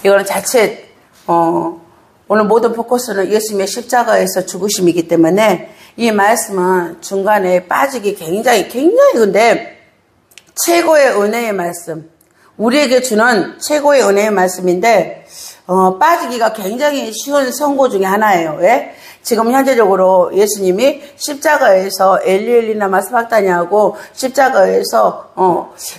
이거는 자칫 오늘 모든 포커스는 예수님의 십자가에서 죽으심이기 때문에 이 말씀은 중간에 빠지기 굉장히 근데 최고의 은혜의 말씀, 우리에게 주는 최고의 은혜의 말씀인데 빠지기가 굉장히 쉬운 선고 중에 하나예요. 왜? 지금 현재적으로 예수님이 십자가에서 엘리엘리나마 스박다니하고 십자가에서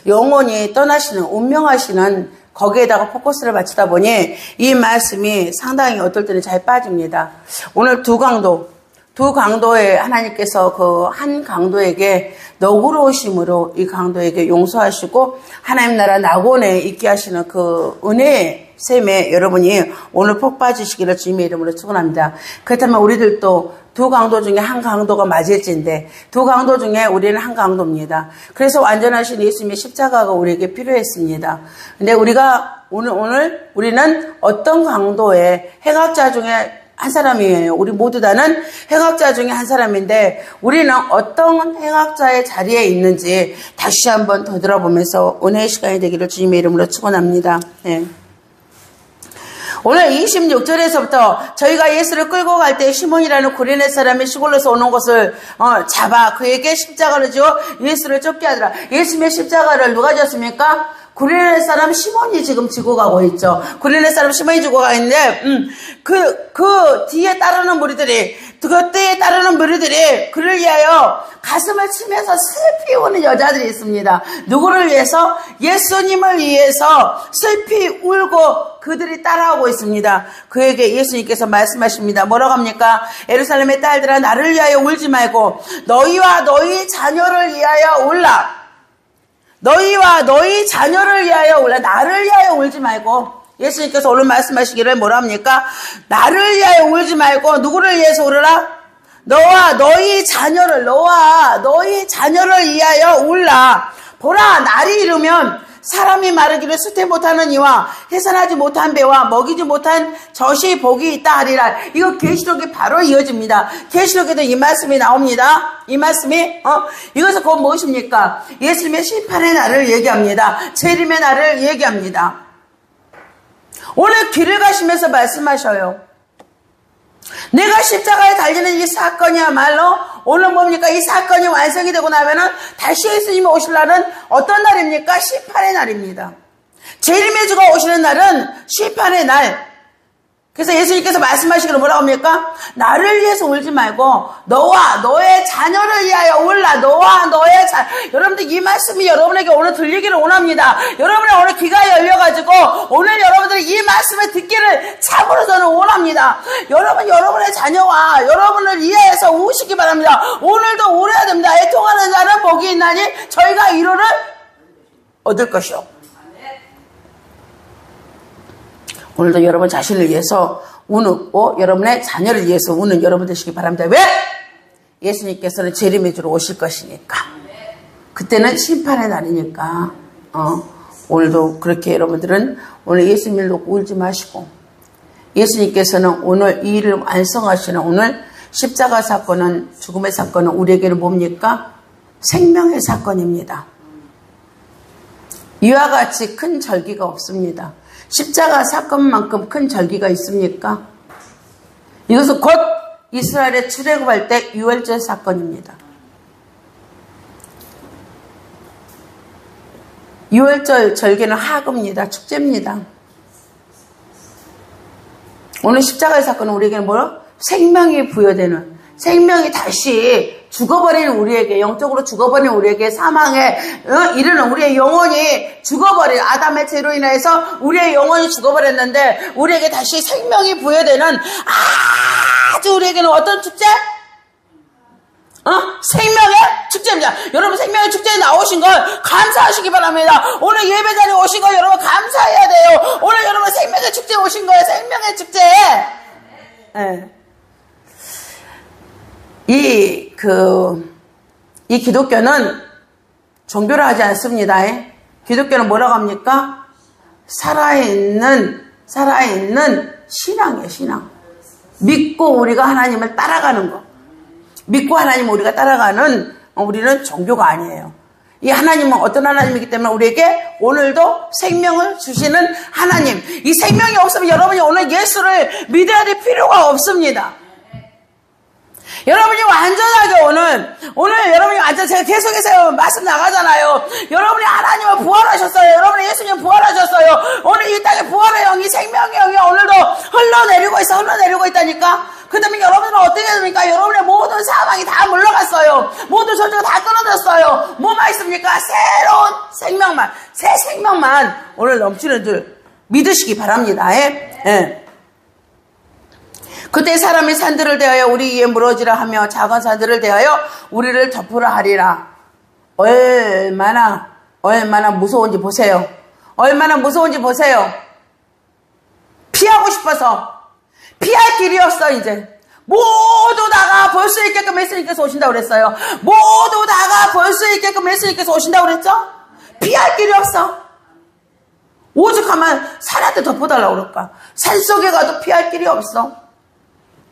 영원히 떠나시는 운명하시는 거기에다가 포커스를 맞추다 보니 이 말씀이 상당히 어떨 때는 잘 빠집니다. 오늘 두 강도에 하나님께서 그 한 강도에게 너그러우심으로 이 강도에게 용서하시고 하나님 나라 낙원에 있게 하시는 그 은혜의 셈에 여러분이 오늘 폭 빠지시기를 주님의 이름으로 축원합니다. 그렇다면 우리들도 두 강도 중에 한 강도가 맞을진데 두 강도 중에 우리는 한 강도입니다. 그래서 완전하신 예수님의 십자가가 우리에게 필요했습니다. 근데 우리가 오늘 우리는 어떤 강도의 행악자 중에 한 사람이에요. 우리 모두 다는 행악자 중에 한 사람인데 우리는 어떤 행악자의 자리에 있는지 다시 한번 되돌아보면서 은혜의 시간이 되기를 주님의 이름으로 축원합니다. 네. 오늘 26절에서부터 저희가 예수를 끌고 갈 때 시몬이라는 구레네 사람이 시골에서 오는 것을 잡아 그에게 십자가를 지어 예수를 쫓게 하더라. 예수님의 십자가를 누가 졌습니까? 구레네 사람 시몬이 지금 지고 가고 있죠. 구레네 사람 시몬이 지고 가고 있는데 그 뒤에 따르는 무리들이 그 때에 따르는 무리들이 그를 위하여 가슴을 치면서 슬피 우는 여자들이 있습니다. 누구를 위해서? 예수님을 위해서 슬피 울고 그들이 따라오고 있습니다. 그에게 예수님께서 말씀하십니다. 뭐라고 합니까? 예루살렘의 딸들아 나를 위하여 울지 말고 너희와 너희 자녀를 위하여 울라. 너희와 너희 자녀를 위하여 울라. 나를 위하여 울지 말고. 예수님께서 오늘 말씀하시기를 뭐라 합니까? 나를 위하여 울지 말고 누구를 위해서 울으라? 너와 너희 자녀를 위하여 울라. 보라 날이 이르면 사람이 마르기를 수태 못하는 이와 해산하지 못한 배와 먹이지 못한 젖이 복이 있다 하리라. 이거 계시록이 바로 이어집니다. 계시록에도 이 말씀이 나옵니다. 이 말씀이 이것은 곧 무엇입니까? 예수님의 심판의 날을 얘기합니다. 재림의 날을 얘기합니다. 오늘 길을 가시면서 말씀하셔요. 내가 십자가에 달리는 이 사건이야말로 오늘 뭡니까? 이 사건이 완성이 되고 나면은 다시 예수님이 오실 날은 어떤 날입니까? 심판의 날입니다. 재림의 주가 오시는 날은 심판의 날. 그래서 예수님께서 말씀하시기를 뭐라고 합니까? 나를 위해서 울지 말고 너와 너의 자녀를 위하여 울라. 너와 너의 여러분들 이 말씀이 여러분에게 오늘 들리기를 원합니다. 여러분의 오늘 귀가 열려가지고 오늘 여러분들이 이 말씀을 듣기를 참으로 저는 원합니다. 여러분의 자녀와 여러분을 위하여서 우시기 바랍니다. 오늘도 울어야 됩니다. 애통하는 자는 복이 있나니 저희가 위로를 얻을 것이요. 오늘도 여러분 자신을 위해서 우는 여러분의 자녀를 위해서 우는 여러분 되시기 바랍니다. 왜? 예수님께서는 재림의 주로 오실 것이니까. 그때는 심판의 날이니까. 오늘도 그렇게 여러분들은 오늘 예수님을 놓고 울지 마시고 예수님께서는 오늘 이 일을 완성하시는 오늘 십자가 사건은 죽음의 사건은 우리에게는 뭡니까? 생명의 사건입니다. 이와 같이 큰 절기가 없습니다. 십자가 사건만큼 큰 절기가 있습니까? 이것은 곧 이스라엘의 출애굽할 때 유월절 사건입니다. 유월절 절기는 하급입니다. 축제입니다. 오늘 십자가의 사건은 우리에게는 뭐요? 생명이 부여되는, 생명이 다시 죽어버리는 우리에게, 영적으로 죽어버리는 우리에게, 사망에 이르는 우리의 영혼이 죽어버린 아담의 죄로 인해서 우리의 영혼이 죽어버렸는데 우리에게 다시 생명이 부여되는 아주 우리에게는 어떤 축제? 생명의 축제입니다. 여러분 생명의 축제에 나오신 걸 감사하시기 바랍니다. 오늘 예배 자리에 오신 걸 여러분 감사해야 돼요. 오늘 여러분 생명의 축제에 오신 거예요. 생명의 축제. 네. 이 기독교는 종교를 하지 않습니다. 기독교는 뭐라고 합니까? 살아있는 신앙이에요, 신앙. 믿고 우리가 하나님을 따라가는 거. 믿고 하나님 우리가 따라가는 우리는 종교가 아니에요. 이 하나님은 어떤 하나님이기 때문에 우리에게 오늘도 생명을 주시는 하나님. 이 생명이 없으면 여러분이 오늘 예수를 믿어야 될 필요가 없습니다. 여러분이 완전하게 오늘 여러분이 완전 제가 계속해서 말씀 나가잖아요. 여러분이 하나님을 부활하셨어요. 여러분이 예수님 부활하셨어요. 오늘 이 땅에 부활의 영이 생명의 영이 오늘도 흘러내리고 있다니까. 그 다음에 여러분은 어떻게 됩니까? 여러분의 모든 사망이 다 물러갔어요. 모든 저주가 다 끊어졌어요. 뭐만 있습니까? 새로운 생명만, 새 생명만 오늘 넘치는 줄 믿으시기 바랍니다. 예. 그때 사람이 산들을 대하여 우리 위에 무너지라 하며 작은 산들을 대하여 우리를 덮으라 하리라. 얼마나 무서운지 보세요. 얼마나 무서운지 보세요. 피하고 싶어서 피할 길이 없어. 이제 모두 다가 볼 수 있게끔 예수님께서 오신다고 그랬어요. 모두 다가 볼 수 있게끔 예수님께서 오신다고 그랬죠. 피할 길이 없어. 오죽하면 산한테 덮어달라고 그럴까. 산속에 가도 피할 길이 없어.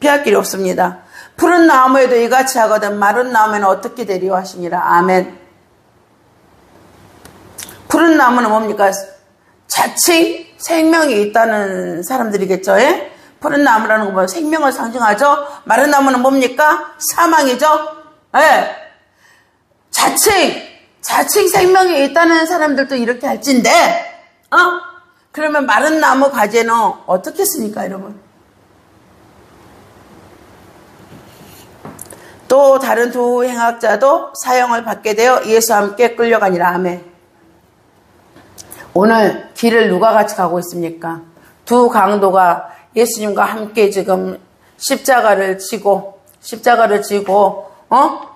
피할 길이 없습니다. 푸른 나무에도 이같이 하거든 마른 나무에는 어떻게 되리요 하시니라. 아멘. 푸른 나무는 뭡니까? 자칭 생명이 있다는 사람들이겠죠. 예? 푸른 나무라는 거 보면 생명을 상징하죠. 마른 나무는 뭡니까? 사망이죠. 예. 자칭 생명이 있다는 사람들도 이렇게 할진데, 그러면 마른 나무 가지는 어떻게 씁니까, 여러분? 또 다른 두 행악자도 사형을 받게 되어 예수와 함께 끌려가니라. 아멘. 오늘 길을 누가 같이 가고 있습니까? 두 강도가 예수님과 함께 지금 십자가를 지고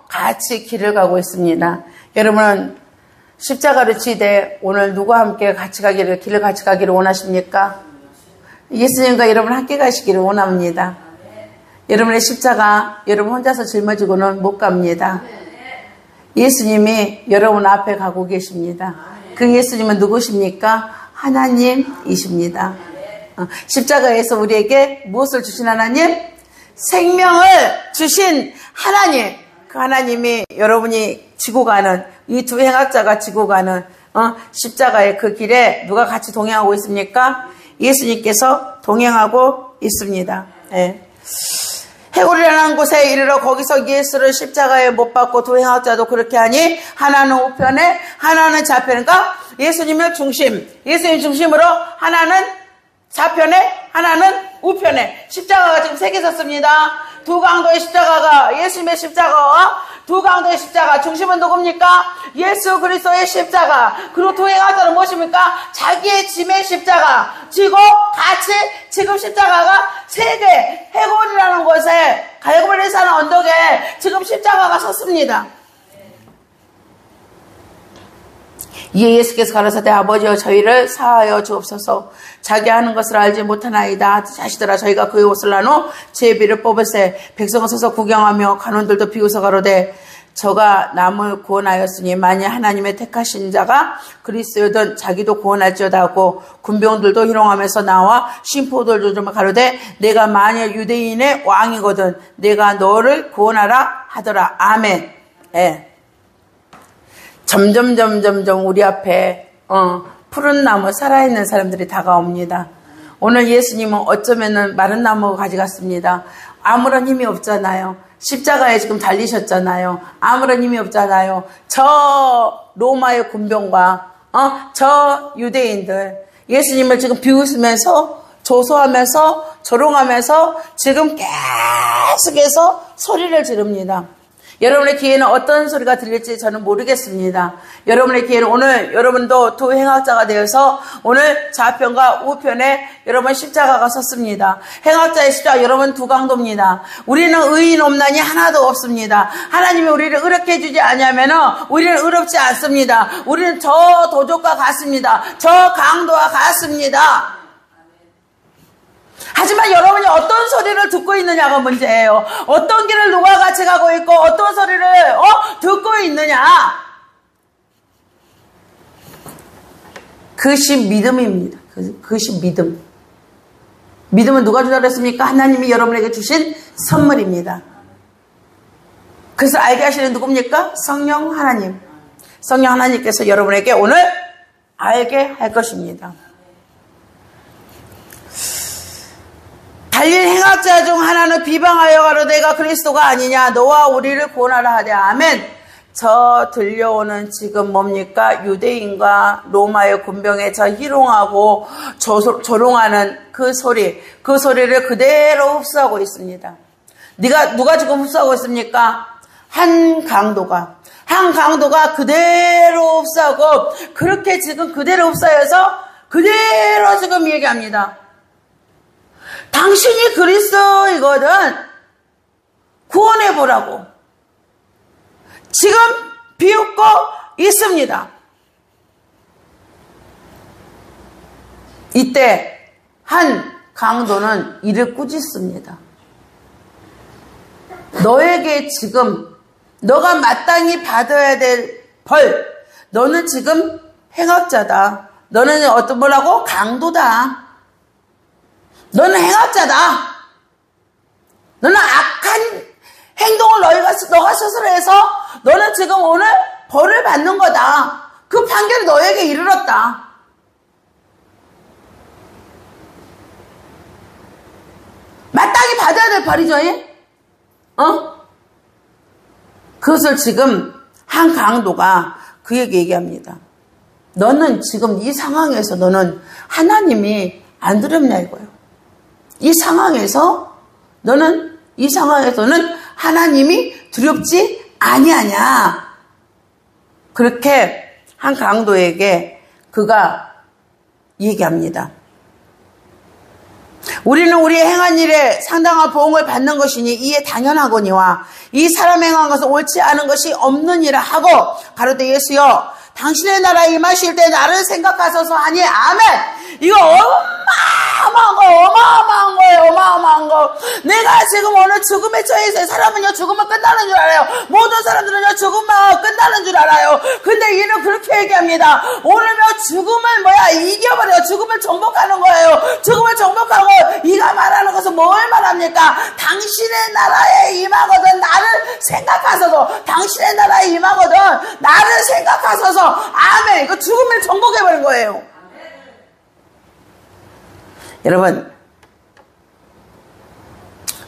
같이 길을 가고 있습니다. 여러분은 십자가를 지되 오늘 누가 함께 길을 같이 가기를 원하십니까? 예수님과 여러분 함께 가시기를 원합니다. 여러분의 십자가 여러분 혼자서 짊어지고는 못 갑니다. 예수님이 여러분 앞에 가고 계십니다. 그 예수님은 누구십니까? 하나님이십니다. 십자가에서 우리에게 무엇을 주신 하나님? 생명을 주신 하나님. 그 하나님이 여러분이 지고 가는 이 두 행악자가 지고 가는 십자가의 그 길에 누가 같이 동행하고 있습니까? 예수님께서 동행하고 있습니다. 네. 해골이라는 곳에 이르러 거기서 예수를 십자가에 못 박고 두 행악자도 그렇게 하니 하나는 우편에 하나는 좌편에. 그러니까 예수님 중심으로 하나는 좌편에 하나는 우편에 십자가가 지금 세 개 섰습니다. 두 강도의 십자가가 예수님의 십자가와 두 강도의 십자가 중심은 누굽니까? 예수 그리스도의 십자가. 그리고 두 행악자는 무엇입니까? 자기의 짐의 십자가 지고 같이 지금 십자가가 세 개 해골이라는 곳에 갈고리 사는 언덕에 지금 십자가가 섰습니다. 이에 예수께서 가라사대 아버지여 저희를 사하여 주옵소서. 자기 하는 것을 알지 못하나이다. 자시더라 저희가 그의 옷을 나눠 제비를 뽑으세. 백성은 서서 구경하며 간원들도 비웃어 가로되 저가 남을 구원하였으니 만일 하나님의 택하신 자가 그리스도든 자기도 구원할지어다 하고 군병들도 희롱하면서 나와 심포들도 좀 가로되 내가 만일 유대인의 왕이거든 내가 너를 구원하라 하더라. 아멘. 예. 점점 우리 앞에 푸른 나무 살아있는 사람들이 다가옵니다. 오늘 예수님은 어쩌면은 마른 나무 가져갔습니다. 아무런 힘이 없잖아요. 십자가에 지금 달리셨잖아요. 아무런 힘이 없잖아요. 저 로마의 군병과 저 유대인들 예수님을 지금 비웃으면서 조소하면서 조롱하면서 지금 계속해서 소리를 지릅니다. 여러분의 귀에는 어떤 소리가 들릴지 저는 모르겠습니다. 여러분의 귀에는 오늘 여러분도 두 행악자가 되어서 오늘 좌편과 우편에 여러분 십자가가 섰습니다. 행악자의 십자가 여러분 두 강도입니다. 우리는 의인 없나니 하나도 없습니다. 하나님이 우리를 의롭게 해주지 않으면은 우리는 의롭지 않습니다. 우리는 저 도적과 같습니다. 저 강도와 같습니다. 하지만 여러분이 어떤 소리를 듣고 있느냐가 문제예요. 어떤 길을 누가 같이 가고 있고 어떤 소리를 듣고 있느냐. 그것이 믿음입니다. 그것이 믿음. 믿음은 누가 주라 그랬습니까? 하나님이 여러분에게 주신 선물입니다. 그래서 알게 하시는 누굽니까? 성령 하나님. 성령 하나님께서 여러분에게 오늘 알게 할 것입니다. 달린 행악자 중 하나는 비방하여 가로되 내가 그리스도가 아니냐 너와 우리를 구원하라 하되 아멘. 저 들려오는 지금 뭡니까? 유대인과 로마의 군병에 저 희롱하고 조롱하는 그 소리를 그대로 흡수하고 있습니다. 누가 지금 흡수하고 있습니까? 한 강도가 그대로 흡수하고 그렇게 지금 그대로 흡수해서 그대로 지금 얘기합니다. 당신이 그리스도이거든 구원해보라고 지금 비웃고 있습니다. 이때 한 강도는 이를 꾸짖습니다. 너에게 지금 너가 마땅히 받아야 될 벌, 너는 지금 행악자다. 너는 뭐라고? 강도다. 너는 행악자다. 너는 악한 행동을 너가 스스로 해서 너는 지금 오늘 벌을 받는 거다. 그 판결이 너에게 이르렀다. 마땅히 받아야 될 벌이죠. 그것을 지금 한 강도가 그에게 얘기합니다. 너는 지금 이 상황에서 너는 하나님이 안 두렵냐 이거예요. 이 상황에서는 하나님이 두렵지 아니하냐. 그렇게 한 강도에게 그가 얘기합니다. 우리는 우리의 행한 일에 상당한 보응을 받는 것이니 이에 당연하거니와 이 사람 행한 것은 옳지 않은 것이 없느니라 하고 가로되 예수여 당신의 나라에 임하실 때 나를 생각하소서 하니 아멘. 이거 어마어마한 거. 내가 지금 오늘 죽음에 처해 있어요. 사람은요 죽으면 끝나는 줄 알아요. 모든 사람들은요 죽으면 끝나는 줄 알아요. 근데 얘는 그렇게 얘기합니다. 오늘며 죽음을 이겨버려요. 죽음을 정복하는 거예요. 죽음을 정복하고 이가 말하는 것은 뭘 말합니까? 당신의 나라에 임하거든 나를 생각하소서. 당신의 나라에 임하거든 나를 생각하소서. 아멘. 그 죽음을 정복해버린 거예요. 여러분,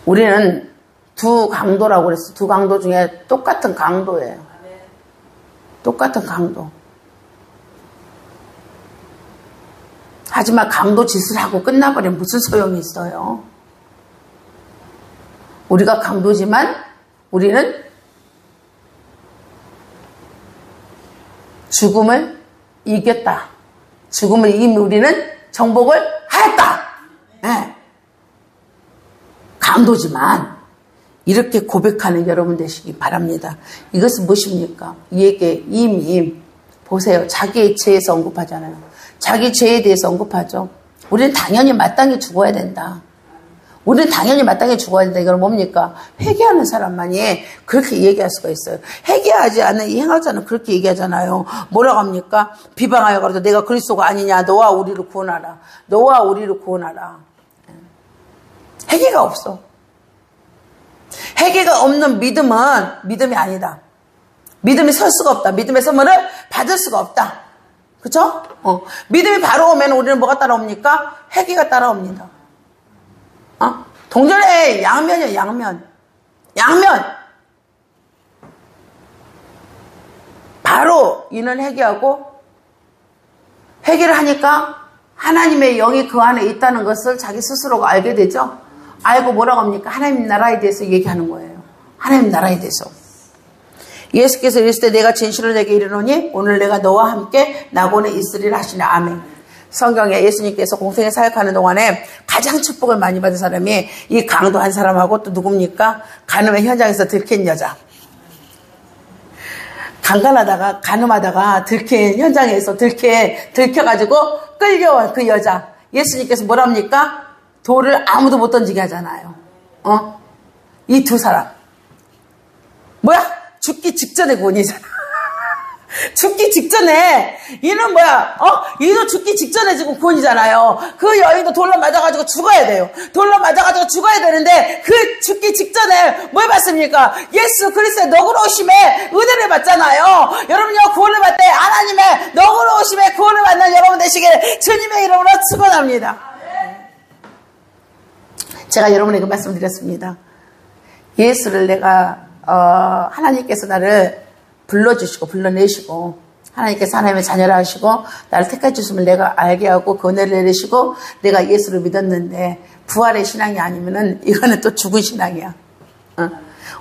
우리는 두 강도라고 그랬어요. 두 강도 중에 똑같은 강도예요. 똑같은 강도. 하지만 강도 짓을 하고 끝나버리면 무슨 소용이 있어요? 우리가 강도지만 우리는 죽음을 이겼다. 죽음을 이긴 우리는 정복을 하였다. 네. 강도지만 이렇게 고백하는 여러분 되시기 바랍니다. 이것은 무엇입니까? 이에게 이미 보세요. 자기의 죄에서 언급하잖아요. 자기 죄에 대해서 언급하죠. 우리는 당연히 마땅히 죽어야 된다. 우리는 당연히 마땅히 죽어야 된다. 이건 뭡니까? 회개하는 사람만이 그렇게 얘기할 수가 있어요. 회개하지 않는 이 행악자는 그렇게 얘기하잖아요. 뭐라고 합니까? 비방하여 가로되 내가 그리스도가 아니냐. 너와 우리를 구원하라. 너와 우리를 구원하라. 회개가 없어. 회개가 없는 믿음은 믿음이 아니다. 믿음이 설 수가 없다. 믿음의 선물을 받을 수가 없다. 그렇죠? 믿음이 바로 오면 우리는 뭐가 따라옵니까? 회개가 따라옵니다. 동전의 양면이에요. 양면. 바로 이는 회개하고 회개를 하니까 하나님의 영이 그 안에 있다는 것을 자기 스스로가 알게 되죠. 알고 뭐라고 합니까? 하나님 나라에 대해서 얘기하는 거예요. 하나님 나라에 대해서. 예수께서 이르시되 내가 진실로 내게 이르노니 오늘 내가 너와 함께 낙원에 있으리라 하시니 아멘. 성경에 예수님께서 공생에 사역하는 동안에 가장 축복을 많이 받은 사람이 이 강도 한 사람하고 또 누굽니까? 간음의 현장에서 들킨 여자. 간음하다가 들킨 현장에서 들켜가지고 끌려온 그 여자. 예수님께서 뭐랍니까? 돌을 아무도 못 던지게 하잖아요. 이 두 사람. 뭐야? 죽기 직전의 구원이잖아. 죽기 직전에, 이는 뭐야, 이도 죽기 직전에 지금 구원이잖아요. 그 여인도 돌로 맞아가지고 죽어야 돼요. 돌로 맞아가지고 죽어야 되는데, 그 죽기 직전에 뭘 받습니까? 예수 그리스도의 너그러우심에 은혜를 받잖아요. 여러분요, 구원을 받되 하나님의 너그러우심에 구원을 받는 여러분 되시길 주님의 이름으로 축원합니다. 제가 여러분에게 말씀드렸습니다. 예수를 내가, 하나님께서 나를 불러주시고 불러내시고 하나님께서 하나님의 자녀라 하시고 나를 택해 주시면 내가 알게 하고 그 은혜를 내리시고 내가 예수를 믿었는데 부활의 신앙이 아니면은 이거는 또 죽은 신앙이야.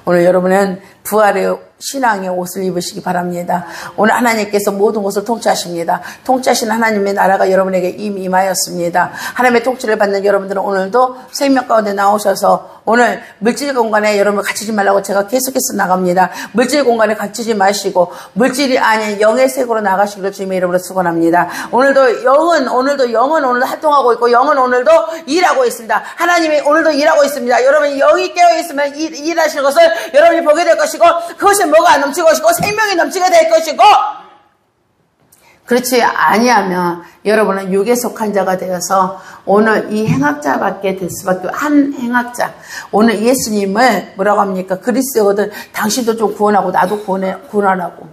오늘 여러분은 부활의 신앙의 옷을 입으시기 바랍니다. 오늘 하나님께서 모든 것을 통치하십니다. 통치하신 하나님의 나라가 여러분에게 이미 임하였습니다. 하나님의 통치를 받는 여러분들은 오늘도 생명 가운데 나오셔서 오늘 물질 공간에 여러분 갇히지 말라고 제가 계속해서 나갑니다. 물질 공간에 갇히지 마시고 물질이 아닌 영의 세계로 나가시기를 주님의 이름으로 축원합니다. 오늘도 영은 오늘도 활동하고 있고 영은 오늘도 일하고 있습니다. 하나님이 오늘도 일하고 있습니다. 여러분이 영이 깨어 있으면 일하시는 것을 여러분이 보게 될 것이고 그것이 뭐가 넘치고 것이고 생명이 넘치게 될 것이고 그렇지 아니하면 여러분은 육에 속한 자가 되어서 오늘 이 행악자밖에 될 수밖에 한 행악자 오늘 예수님을 뭐라고 합니까? 그리스도거든 당신도 좀 구원하고 나도 구원하라고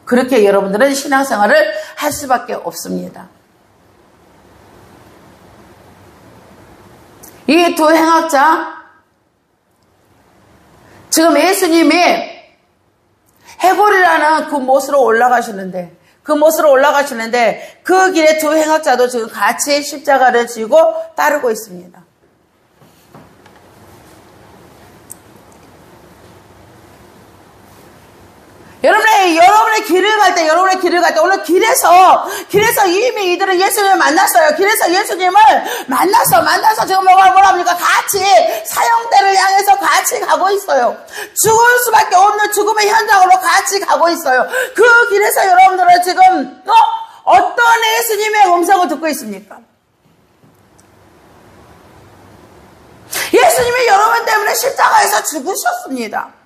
그렇게 여러분들은 신앙생활을 할 수밖에 없습니다. 이 두 행악자 지금 예수님이 해골이라는 그 못으로 올라가시는데 그 길에 두 행악자도 지금 같이 십자가를 지고 따르고 있습니다. 여러분의 길을 갈 때 오늘 길에서 이미 이들은 예수님을 만났어요. 길에서 예수님을 만나서 지금 뭐랍니까? 같이 사형대를 향해서 같이 가고 있어요. 죽을 수밖에 없는 죽음의 현장으로 같이 가고 있어요. 그 길에서 여러분들은 지금 어떤 예수님의 음성을 듣고 있습니까? 예수님이 여러분 때문에 십자가에서 죽으셨습니다.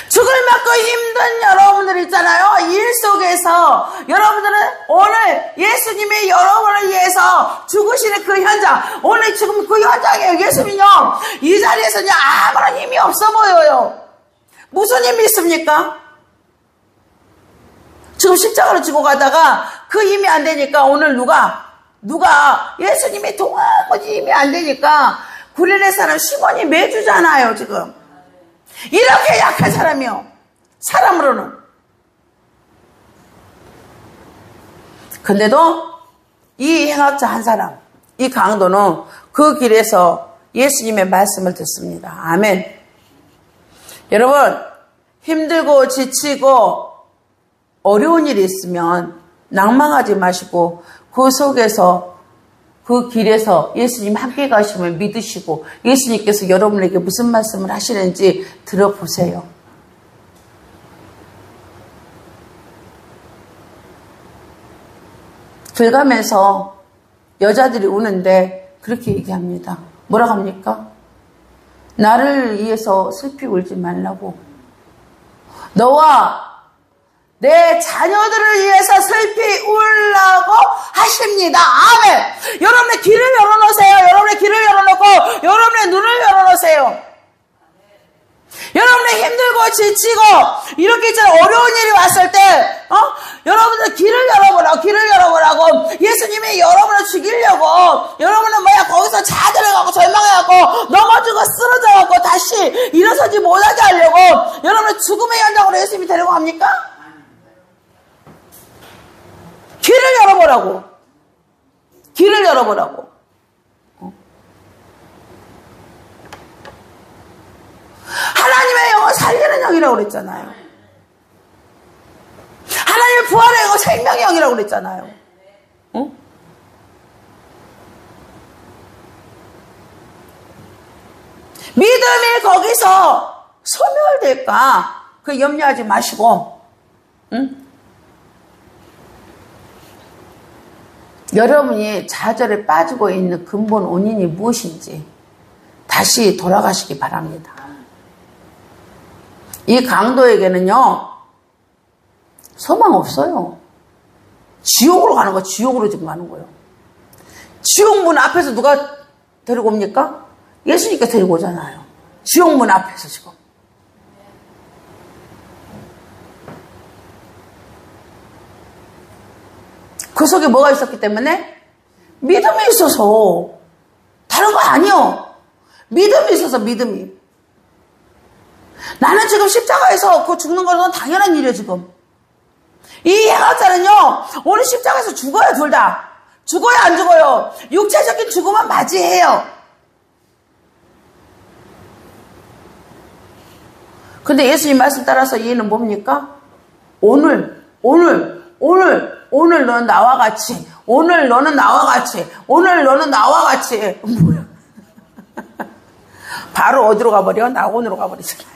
죽을 맞고 힘든 여러분들 있잖아요. 일 속에서 여러분들은 오늘 예수님이 여러분을 위해서 죽으시는 그 현장 오늘 지금 그 현장이에요. 예수님요 이 자리에서는 아무런 힘이 없어 보여요. 무슨 힘이 있습니까? 지금 십자가를 지고 가다가 그 힘이 안 되니까 오늘 누가 예수님이 도무지 힘이 안 되니까 구레네 사람 시몬이 매주잖아요. 지금 이렇게 약한 사람이요. 사람으로는. 근데도 이 행악자 한 사람, 이 강도는 그 길에서 예수님의 말씀을 듣습니다. 아멘. 여러분, 힘들고 지치고 어려운 일이 있으면 낭망하지 마시고 그 속에서 그 길에서 예수님 함께 가심을 믿으시고 예수님께서 여러분에게 무슨 말씀을 하시는지 들어보세요. 길 가면서 여자들이 우는데 그렇게 얘기합니다. 뭐라고 합니까? 나를 위해서 슬피 울지 말라고. 너와 내 자녀들을 위해서 슬피 울라고 하십니다. 아멘. 여러분의 길을 열어놓으세요. 여러분의 길을 열어놓고 여러분의 눈을 열어놓으세요. 여러분의 힘들고 지치고 이렇게 어려운 일이 왔을 때 여러분들 길을 열어보라고 예수님이 여러분을 죽이려고 여러분은 거기서 자들어가고 절망해가고 넘어지고 쓰러져가고 다시 일어서지 못하게 하려고 여러분을 죽음의 현장으로 예수님이 데리고 갑니까? 길을 열어보라고. 하나님의 영은 살리는 영이라고 그랬잖아요. 하나님의 부활의 영은 생명의 영이라고 그랬잖아요. 믿음이 거기서 소멸될까? 그 염려하지 마시고, 여러분이 좌절에 빠지고 있는 근본 원인이 무엇인지 다시 돌아가시기 바랍니다. 이 강도에게는요, 소망 없어요. 지옥으로 가는 거야. 지옥으로 지금 가는 거예요. 지옥문 앞에서 누가 데리고 옵니까? 예수님께 데리고 오잖아요. 지옥문 앞에서 지금. 그 속에 뭐가 있었기 때문에? 믿음이 있어서. 다른 거 아니요. 믿음이 있어서 믿음이. 나는 지금 십자가에서 그 죽는 것은 당연한 일이에요, 지금. 이 해가자는요, 오늘 십자가에서 죽어요, 둘 다. 죽어요, 안 죽어요? 육체적인 죽음은 맞이해요. 근데 예수님 말씀 따라서 얘는 뭡니까? 오늘 너는 나와 같이, 오늘 너는 나와 같이, 오늘 너는 나와 같이. 뭐야? 바로 어디로 가버려? 낙원으로 가버리잖아요.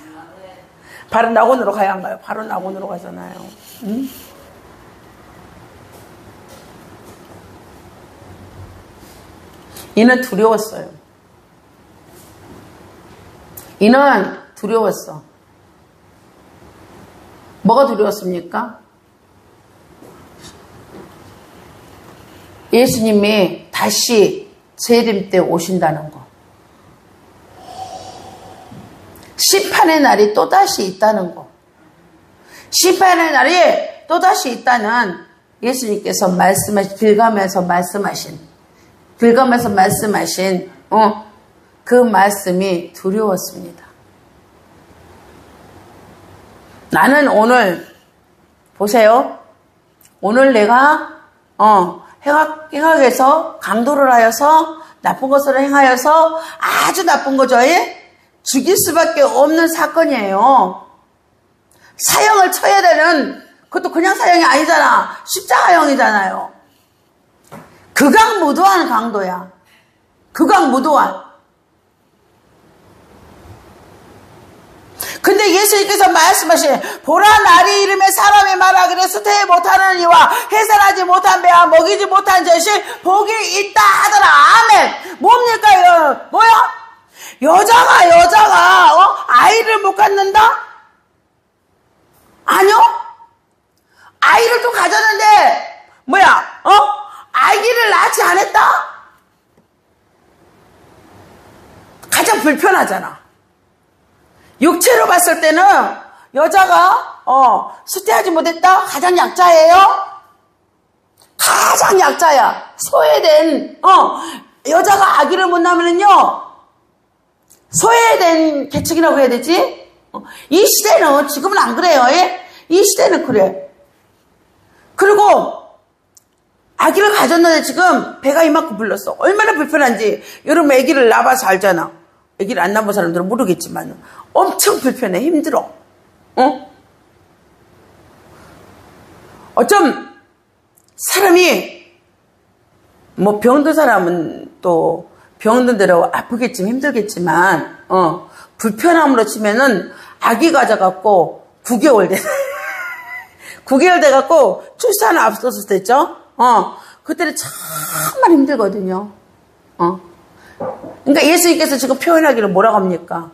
바로 낙원으로 가야 안 가요? 바로 낙원으로 가잖아요. 응? 이는 두려웠어요. 이는 두려웠어. 뭐가 두려웠습니까? 예수님이 다시 재림 때 오신다는 거. 심판의 날이 또다시 있다는 거. 심판의 날이 또다시 있다는 예수님께서 빌감에서 말씀하신 그 말씀이 두려웠습니다. 나는 오늘 보세요. 오늘 내가 행악에서 강도를 하여서 나쁜 것을 행하여서 아주 나쁜 거죠. 죽일 수밖에 없는 사건이에요. 사형을 쳐야 되는, 그것도 그냥 사형이 아니잖아. 십자가형이잖아요. 극악무도한 강도야. 극악무도한. 근데 예수님께서 말씀하신 보라 날이 이름에 사람이 말하기를 수태에 못하는 이와 해산하지 못한 배와 먹이지 못한 젖이 복이 있다 하더라. 아멘. 뭡니까 이거? 뭐야? 여자가 아이를 못 갖는다? 아니요. 아이를 또 가졌는데 뭐야? 아기를 낳지 않았다? 가장 불편하잖아. 육체로 봤을 때는 여자가 수태하지 못했다? 가장 약자예요? 가장 약자야. 소외된 여자가 아기를 못 낳으면요 소외된 계층이라고 해야 되지? 이 시대는 지금은 안 그래요. 이 시대는 그래. 그리고 아기를 가졌는데 지금 배가 이만큼 불렀어. 얼마나 불편한지 여러분 아기를 낳아봐서 알잖아. 아기를 안 낳은 사람들은 모르겠지만 엄청 불편해. 힘들어. 어쩜 사람이 뭐 병든 사람은 또 병든 대로 아프겠지만 힘들겠지만 불편함으로 치면은 아기 가져갖고 9개월 돼. 9개월 돼갖고 출산을 앞섰을 때죠. 그때는 정말 힘들거든요. 그러니까 예수님께서 지금 표현하기를 뭐라고 합니까?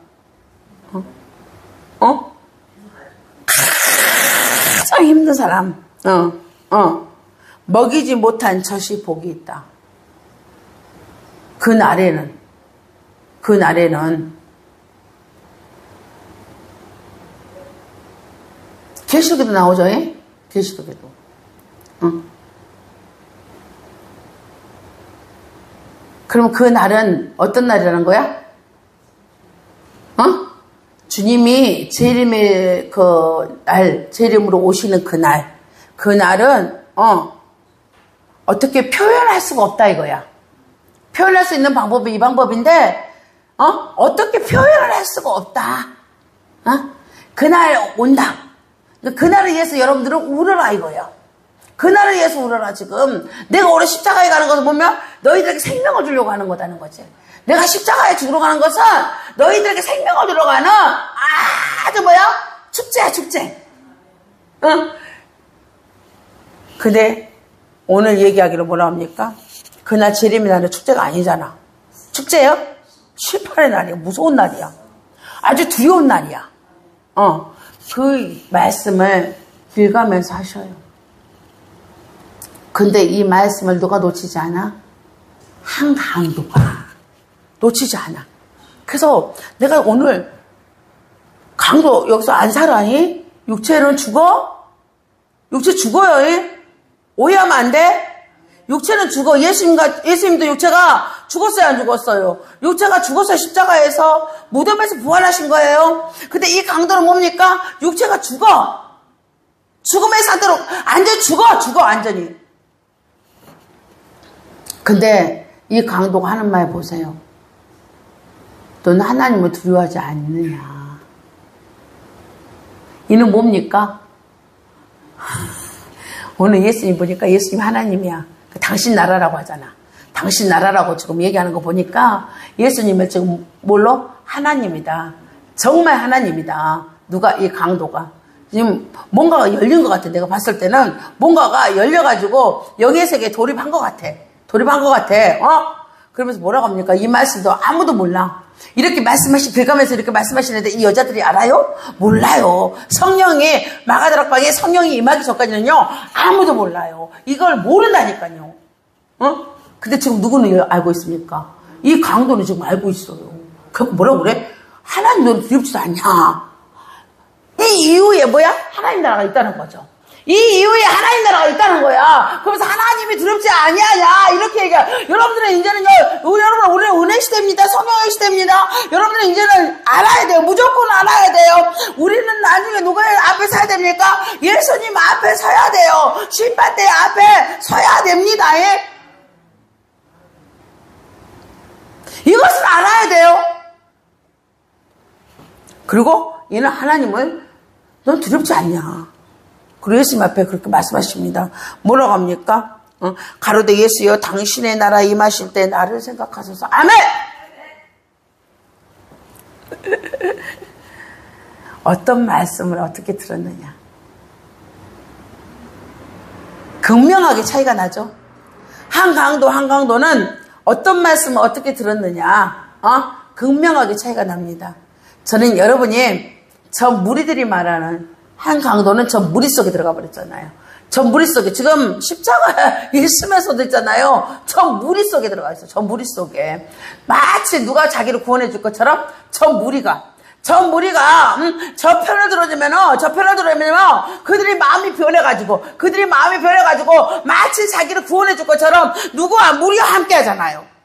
가장 힘든 사람. 먹이지 못한 젖이 복이 있다. 그 날에는 계시록에도 나오죠. 계시록에도. 그럼 그 날은 어떤 날이라는 거야? 주님이 재림의 재림으로 오시는 그 날은 어떻게 표현할 수가 없다 이거야. 표현할 수 있는 방법이 이 방법인데 어떻게 표현을 할 수가 없다. 그날 온다. 그날을 위해서 여러분들은 울어라 이거야. 그날을 위해서 울어라. 지금 내가 오늘 십자가에 가는 것을 보면 너희들에게 생명을 주려고 하는 거다는 거지. 내가 십자가에 죽으러 가는 것은 너희들에게 생명을 주려고 하는 아주 축제야 축제. 근데 오늘 얘기하기로 뭐라 합니까? 그날 재림의 날은 축제가 아니잖아. 축제요? 심판의 날이야. 무서운 날이야. 아주 두려운 날이야. 그 말씀을 빌가면서 하셔요. 근데 이 말씀을 누가 놓치지 않아? 한 강도가 놓치지 않아. 그래서 내가 오늘 강도 여기서 안 살아니? 육체는 죽어? 육체 죽어요. 오해하면 안 돼? 육체는 죽어. 예수님도 육체가 죽었어요, 안 죽었어요? 육체가 죽었어요. 십자가에서 무덤에서 부활하신 거예요. 근데 이 강도는 뭡니까? 육체가 죽어. 죽음의 상태로 완전히 죽어 완전히. 근데 이 강도가 하는 말 보세요. 너는 하나님을 두려워하지 않느냐. 이는 뭡니까? 오늘 예수님 보니까 예수님 하나님이야. 당신 나라라고 하잖아. 당신 나라라고 지금 얘기하는 거 보니까 예수님을 지금 뭘로? 하나님이다. 정말 하나님이다. 누가? 이 강도가. 지금 뭔가가 열린 것 같아. 내가 봤을 때는 뭔가가 열려가지고 영의 세계에 돌입한 것 같아. 그러면서 뭐라고 합니까? 이 말씀도 아무도 몰라. 이렇게 빌가면서 이렇게 말씀하시는데 이 여자들이 알아요? 몰라요. 성령이 마가다락방에 성령이 임하기 전까지는요 아무도 몰라요. 이걸 모른다니까요. 근데 지금 누구는 알고 있습니까? 이 강도는 지금 알고 있어요. 그래서 뭐라고 그래? 하나님 너는 두렵지도 않냐? 이 이후에 뭐야? 하나님 나라가 있다는 거죠. 이 이후에 하나님 나라가 있다는 거야. 그래서 하나님이 두렵지 아니하냐 이렇게 얘기해. 여러분들은 이제는요, 우리는 은혜 시대입니다. 성령의 시대입니다. 여러분들은 이제는 알아야 돼요. 무조건 알아야 돼요. 우리는 나중에 누가 앞에 서야 됩니까? 예수님 앞에 서야 돼요. 심판대 앞에 서야 됩니다. 예? 이것을 알아야 돼요. 그리고 얘는 하나님을 넌 두렵지 않냐. 그리고 예수님 앞에 그렇게 말씀하십니다. 뭐라고 합니까? 가로되 예수여 당신의 나라 임하실 때 나를 생각하소서. 아멘! 어떤 말씀을 어떻게 들었느냐. 극명하게 차이가 나죠. 한 강도는 어떤 말씀을 어떻게 들었느냐. 극명하게 차이가 납니다. 저는 여러분이 저 무리들이 말하는 한 강도는 저 무리 속에 들어가 버렸잖아요. 저 무리 속에 지금 십자가에 있으면서도 있잖아요. 저 무리 속에 들어가 있어요. 저 무리 속에 마치 누가 자기를 구원해 줄 것처럼 저 무리가 저 편을 들어주면 그들이 마음이 변해가지고 마치 자기를 구원해 줄 것처럼 누구와 무리와 함께 하잖아요.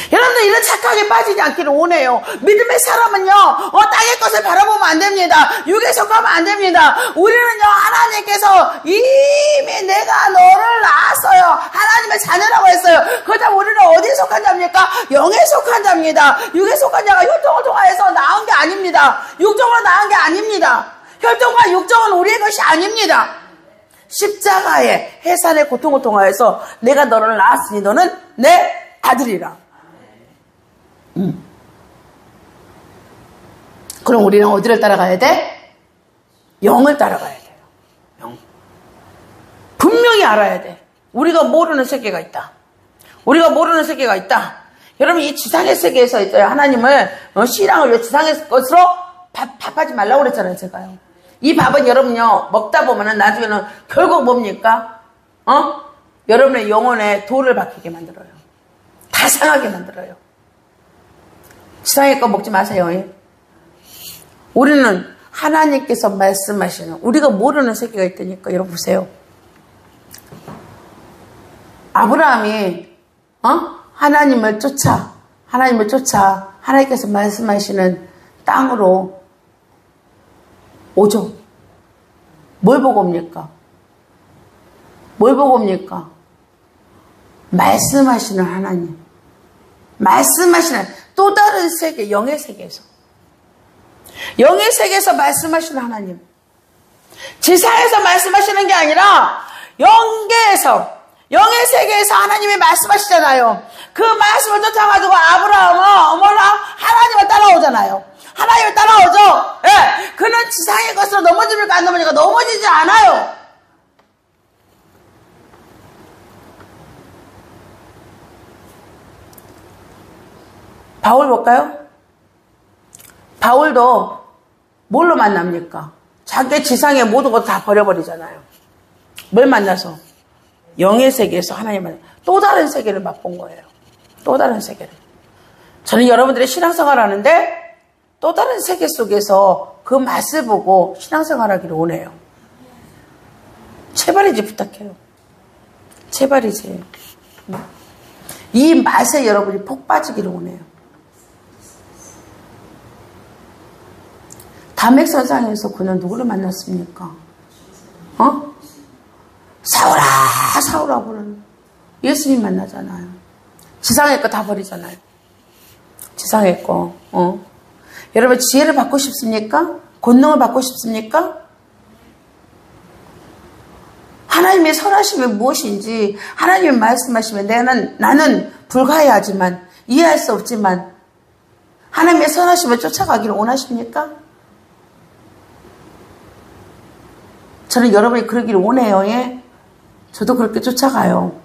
여러분들 이런 착각에 빠지지 않기를 원해요. 믿음의 사람은요, 땅의 것을 바라보면 안 됩니다. 육에 속하면 안 됩니다. 우리는요, 하나님께서 이미 내가 너를 낳았어요. 하나님의 자녀라고 했어요. 그렇다면 우리는 어디에 속한 자입니까? 영에 속한 자입니다. 육에 속한 자가 혈통을 통하여서 낳은 게 아닙니다. 육정으로 낳은 게 아닙니다. 혈통과 육정은 우리의 것이 아닙니다. 십자가의 해산의 고통을 통하여서 내가 너를 낳았으니 너는 내 아들이라. 그럼 우리는 어디를 따라가야 돼? 영을 따라가야 돼요. 영. 분명히 알아야 돼. 우리가 모르는 세계가 있다. 여러분 이 지상의 세계에서 있어요. 하나님을 신앙을 지상의 것으로 밥하지 말라고 그랬잖아요. 제가요. 이 밥은 여러분요 먹다 보면은 나중에는 결국 뭡니까? 여러분의 영혼에 돌을 박히게 만들어요. 다 상하게 만들어요. 지상의 거 먹지 마세요. 우리는 하나님께서 말씀하시는 우리가 모르는 세계가 있다니까. 여러분 보세요. 아브라함이 하나님을 쫓아 하나님께서 말씀하시는 땅으로 오죠. 뭘 보고 옵니까? 말씀하시는 하나님. 말씀하시는 또 다른 세계, 영의 세계에서 말씀하시는 하나님. 지상에서 말씀하시는 게 아니라 영의 세계에서 하나님이 말씀하시잖아요. 그 말씀을 쫓아가지고 아브라함은 하나님을 따라오잖아요. 하나님을 따라오죠. 예, 그는 지상의 것으로 넘어집니까? 안 넘어집니까? 넘어지지 않아요. 바울 볼까요? 바울도 뭘로 만납니까? 자기 지상의 모든 것 다 버려버리잖아요. 뭘 만나서? 영의 세계에서 하나님 만나. 또 다른 세계를 맛본 거예요. 또 다른 세계를. 저는 여러분들의 신앙생활 하는데 또 다른 세계 속에서 그 맛을 보고 신앙생활 하기를 원해요. 제발이지 부탁해요. 제발이지. 이 맛에 여러분이 폭 빠지기를 원해요. 담백선상에서 그는 누구를 만났습니까? 사울아 사울아 부르는 예수님 만나잖아요. 지상의 거 다 버리잖아요. 지상의 거. 여러분 지혜를 받고 싶습니까? 권능을 받고 싶습니까? 하나님의 선하심이 무엇인지 하나님이 말씀하시면 나는 불가해하지만 이해할 수 없지만 하나님의 선하심을 쫓아가기를 원하십니까? 저는 여러분이 그러기를 원해요. 예? 저도 그렇게 쫓아가요.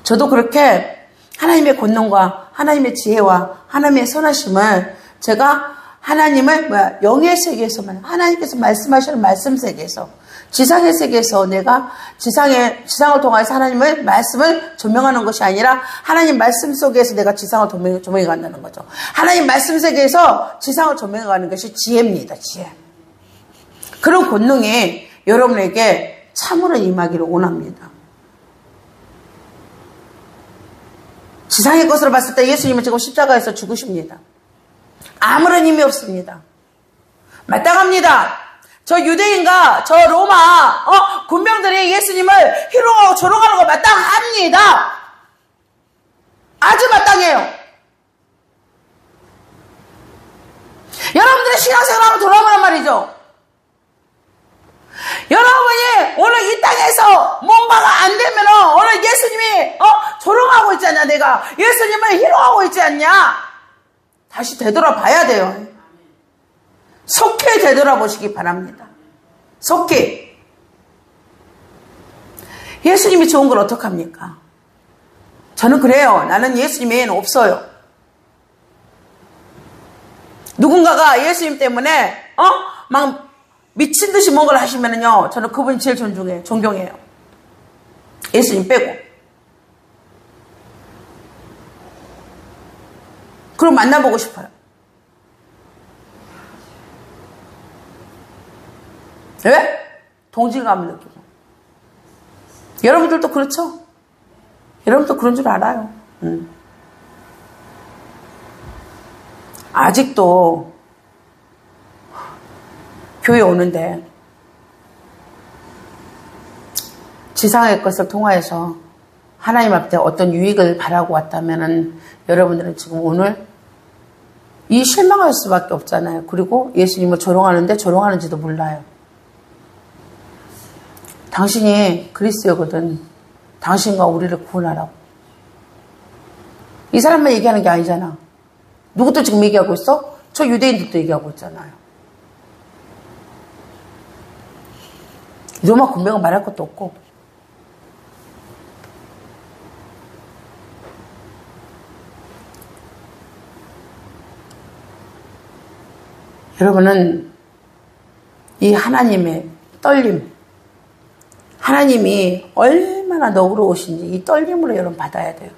저도 그렇게 하나님의 권능과 하나님의 지혜와 하나님의 선하심을 제가 하나님을 영의 세계에서만 하나님께서 말씀하시는 말씀 세계에서 지상의 세계에서 내가 지상을 통해서 하나님의 말씀을 조명하는 것이 아니라 하나님 말씀 속에서 내가 지상을 조명해 간다는 거죠. 하나님 말씀 세계에서 지상을 조명해 가는 것이 지혜입니다. 지혜. 그런 권능이 여러분에게 참으로 임하기를 원합니다. 지상의 것으로 봤을 때 예수님은 지금 십자가에서 죽으십니다. 아무런 힘이 없습니다. 마땅합니다. 저 유대인과 저 로마 군병들이 예수님을 희롱하고 조롱하는 거 마땅합니다. 아주 마땅해요. 여러분들의 신앙생활하고 돌아보란 말이죠. 여러분이 오늘 이 땅에서 뭔가가 안 되면 오늘 예수님이 조롱하고 있지 않냐, 내가 예수님을 희롱하고 있지 않냐, 다시 되돌아봐야 돼요. 속히 되돌아보시기 바랍니다. 속히. 예수님이 좋은 걸 어떡합니까? 저는 그래요. 나는 예수님 외에는 없어요. 누군가가 예수님 때문에 막 미친 듯이 뭔가를 하시면은요, 저는 그분이 제일 존경해요. 예수님 빼고. 그럼 만나보고 싶어요. 왜? 동질감을 느끼고. 여러분들도 그렇죠? 여러분도 그런 줄 알아요. 아직도 교회 오는데 지상의 것을 통하여서 하나님 앞에 어떤 유익을 바라고 왔다면은 여러분들은 지금 오늘 이 실망할 수밖에 없잖아요. 그리고 예수님을 조롱하는데 조롱하는지도 몰라요. 당신이 그리스도거든. 당신과 우리를 구원하라고. 이 사람만 얘기하는 게 아니잖아. 누구도 지금 얘기하고 있어? 저 유대인들도 얘기하고 있잖아요. 로마 군병은 말할 것도 없고. 여러분은 이 하나님의 떨림, 하나님이 얼마나 너그러우신지 이 떨림으로 여러분 받아야 돼요.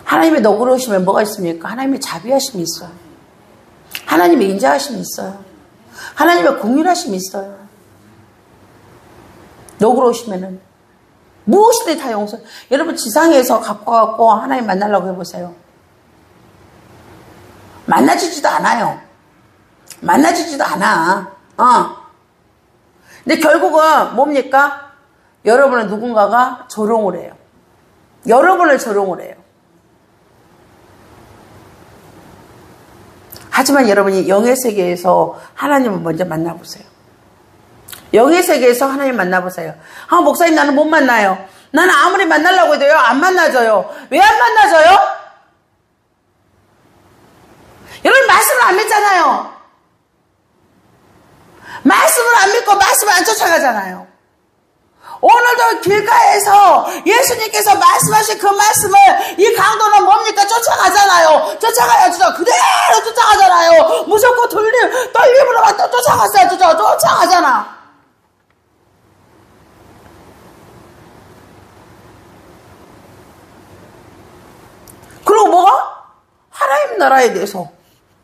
하나님의 너그러우심에 뭐가 있습니까? 하나님의 자비하심이 있어요. 하나님의 인자하심이 있어요. 하나님의 긍휼하심이 있어요. 너그러우시면은 무엇이든 다 용서. 여러분 지상에서 갖고 갖고 하나님 만나려고 해보세요. 만나지지도 않아요. 만나지지도 않아. 근데 결국은 뭡니까? 여러분은 누군가가 조롱을 해요. 여러분을 조롱을 해요. 하지만 여러분이 영의 세계에서 하나님을 먼저 만나보세요. 영의 세계에서 하나님 만나보세요. 목사님 나는 못 만나요. 나는 아무리 만나려고 해도요 안 만나져요. 왜 안 만나져요? 여러분 말씀을 안 믿잖아요. 말씀을 안 믿고 말씀을 안 쫓아가잖아요. 오늘도 길가에서 예수님께서 말씀하신 그 말씀을 이 강도는 뭡니까? 쫓아가잖아요. 쫓아가야죠. 그대로 쫓아가잖아요. 무섭고 떨림으로만 또 쫓아갔어요. 쫓아가잖아. 그리고 뭐가? 하나님 나라에 대해서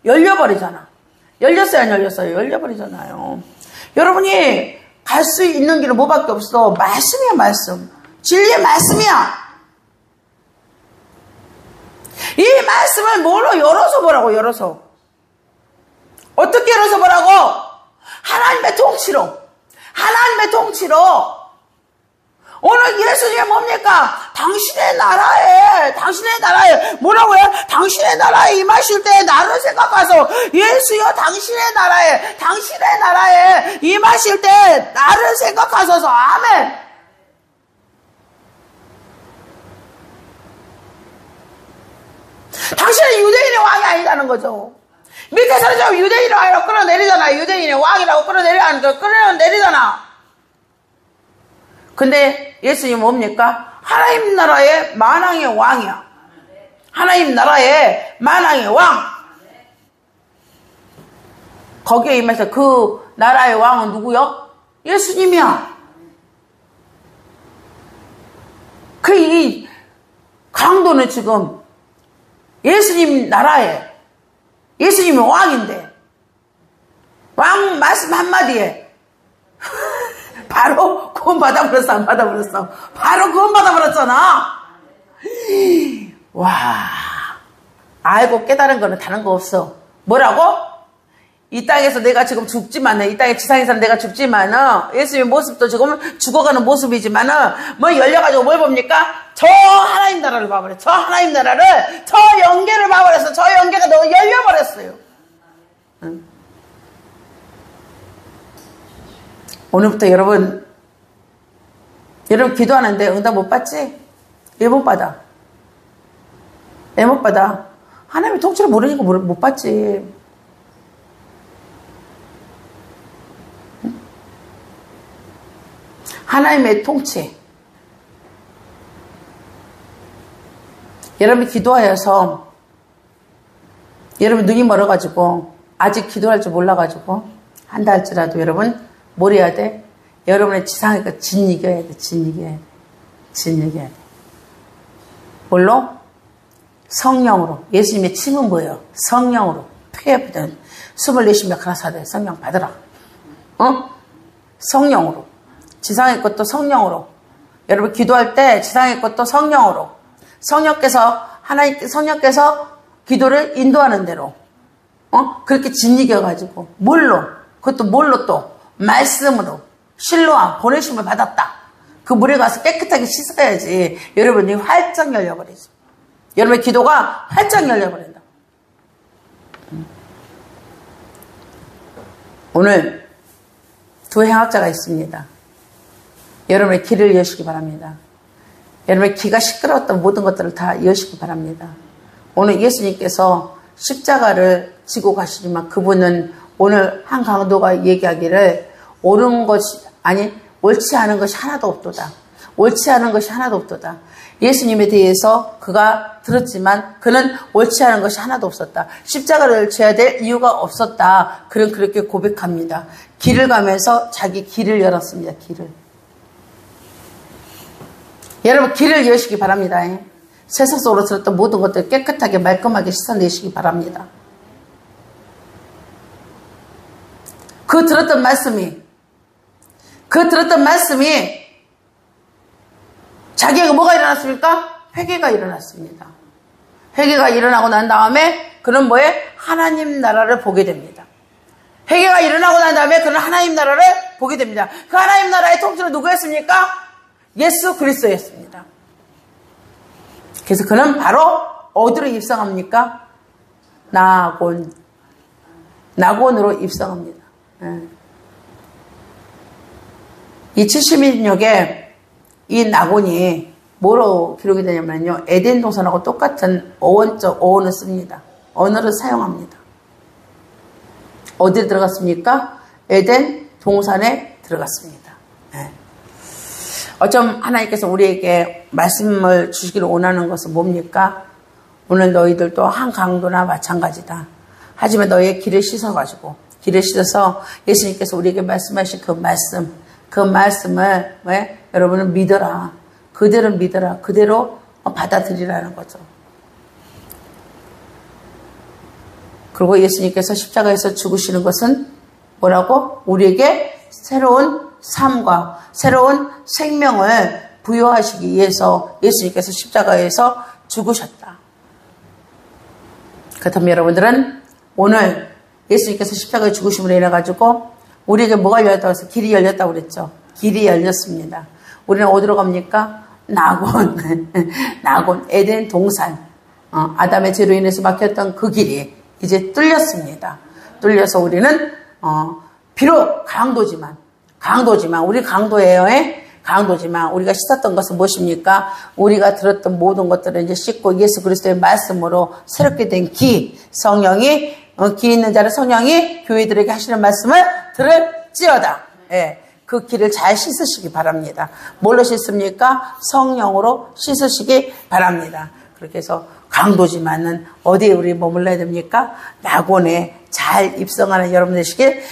열려버리잖아. 열렸어요, 안 열렸어요? 열려버리잖아요. 여러분이 갈 수 있는 길은 뭐밖에 없어? 말씀이야, 말씀. 진리의 말씀이야. 이 말씀을 뭘로 열어서 보라고, 열어서. 어떻게 열어서 보라고? 하나님의 통치로. 하나님의 통치로. 오늘 예수님이 뭡니까? 당신의 나라에 뭐라고요? 당신의 나라에 임하실 때 나를 생각하소. 예수여 당신의 나라에 임하실 때 나를 생각하소서. 아멘. 당신은 유대인의 왕이 아니라는 거죠. 밑에서는 좀 유대인의 왕이라고 끌어내리잖아. 유대인의 왕이라고 끌어내리잖아. 근데 예수님은 뭡니까? 하나님 나라의 만왕의 왕이야. 하나님 나라의 만왕의 왕. 거기에 임해서 그 나라의 왕은 누구요? 예수님이야. 이 강도는 지금 예수님 나라에 예수님이 왕인데 왕 말씀 한마디에 바로 구원 받아버렸어, 안 받아버렸어? 바로 구원 받아버렸잖아. 와, 알고 깨달은 거는 다른 거 없어. 뭐라고? 이 땅에서 내가 지금 죽지만은, 이 땅의 지상에서 내가 죽지만은, 예수님의 모습도 지금 죽어가는 모습이지만은, 뭐 열려가지고 뭘 봅니까? 저 하나님 나라를 봐버려. 저 하나님 나라를, 저 영계를 봐버렸어. 저 영계가 너무 열려버렸어요. 응? 오늘부터 여러분 기도하는데 응답 못 받지? 왜 못 받아? 왜 못 받아? 하나님의 통치를 모르니까 못 받지. 하나님의 통치. 여러분이 기도하여서 여러분 눈이 멀어가지고 아직 기도할 줄 몰라가지고 한다 할지라도 여러분 뭘 해야 돼? 여러분의 지상에서 진 이겨야 돼. 진 이겨야 돼. 뭘로? 성령으로. 예수님의 침은 뭐예요? 성령으로. 폐업이든 숨을 내쉬며 가라사대 성령 받으라. 성령으로. 지상의 것도 성령으로. 여러분 기도할 때 지상의 것도 성령으로. 성령께서 기도를 인도하는 대로. 그렇게 진 이겨가지고. 그것도 뭘로 또? 말씀으로 실로와 보내심을 받았다. 그 물에 가서 깨끗하게 씻어야지. 여러분이 활짝 열려버리죠. 여러분의 기도가 활짝 열려버린다. 오늘 두 행악자가 있습니다. 여러분의 귀를 여시기 바랍니다. 여러분의 귀가 시끄러웠던 모든 것들을 다 여시기 바랍니다. 오늘 예수님께서 십자가를 지고 가시지만 그분은 오늘 한 강도가 얘기하기를 옳지 않은 것이 하나도 없도다. 옳지 않은 것이 하나도 없도다. 예수님에 대해서 그가 들었지만 그는 옳지 않은 것이 하나도 없었다. 십자가를 져야 될 이유가 없었다. 그는 그렇게 고백합니다. 길을 가면서 자기 길을 열었습니다. 길을. 여러분 길을 여시기 바랍니다. 세상 속으로 들었던 모든 것들 깨끗하게 말끔하게 씻어내시기 바랍니다. 그 들었던 말씀이 자기에게 뭐가 일어났습니까? 회개가 일어났습니다. 회개가 일어나고 난 다음에 그는 뭐에? 하나님 나라를 보게 됩니다. 회개가 일어나고 난 다음에 그는 하나님 나라를 보게 됩니다. 그 하나님 나라의 통치는 누구였습니까? 예수 그리스도였습니다. 그래서 그는 바로 어디로 입성합니까? 낙원으로 입성합니다. 이 70인역에 이 낙원이 뭐로 기록이 되냐면요. 에덴 동산하고 똑같은 어원적 어원을 씁니다. 언어를 사용합니다. 어디에 들어갔습니까? 에덴 동산에 들어갔습니다. 어쩜 하나님께서 우리에게 말씀을 주시기를 원하는 것은 뭡니까? 오늘 너희들도 한 강도나 마찬가지다. 하지만 너희의 길을 씻어가지고, 길을 씻어서 예수님께서 우리에게 말씀하신 그 말씀을 왜? 여러분은 믿어라. 그대로 믿어라. 그대로 받아들이라는 거죠. 그리고 예수님께서 십자가에서 죽으시는 것은 뭐라고? 우리에게 새로운 삶과 새로운 생명을 부여하시기 위해서 예수님께서 십자가에서 죽으셨다. 그렇다면 여러분들은 오늘 예수님께서 십자가에 죽으심으로 인해 가지고 우리에게 뭐가 열렸다고 해서 길이 열렸다고 그랬죠. 길이 열렸습니다. 우리는 어디로 갑니까? 낙원, 에덴 동산. 아담의 죄로 인해서 막혔던 그 길이 이제 뚫렸습니다. 뚫려서 우리는 비록 강도지만 우리 강도예요. 강도지만 우리가 씻었던 것은 무엇입니까? 우리가 들었던 모든 것들을 이제 씻고 예수 그리스도의 말씀으로 새롭게 된 기, 성령이 기 있는 자는 성령이 교회들에게 하시는 말씀을 들을지어다. 예, 그 길을 잘 씻으시기 바랍니다. 뭘로 씻습니까? 성령으로 씻으시기 바랍니다. 그렇게 해서 강도지만은 어디에 우리 머물러야 됩니까? 낙원에 잘 입성하는 여러분 되시길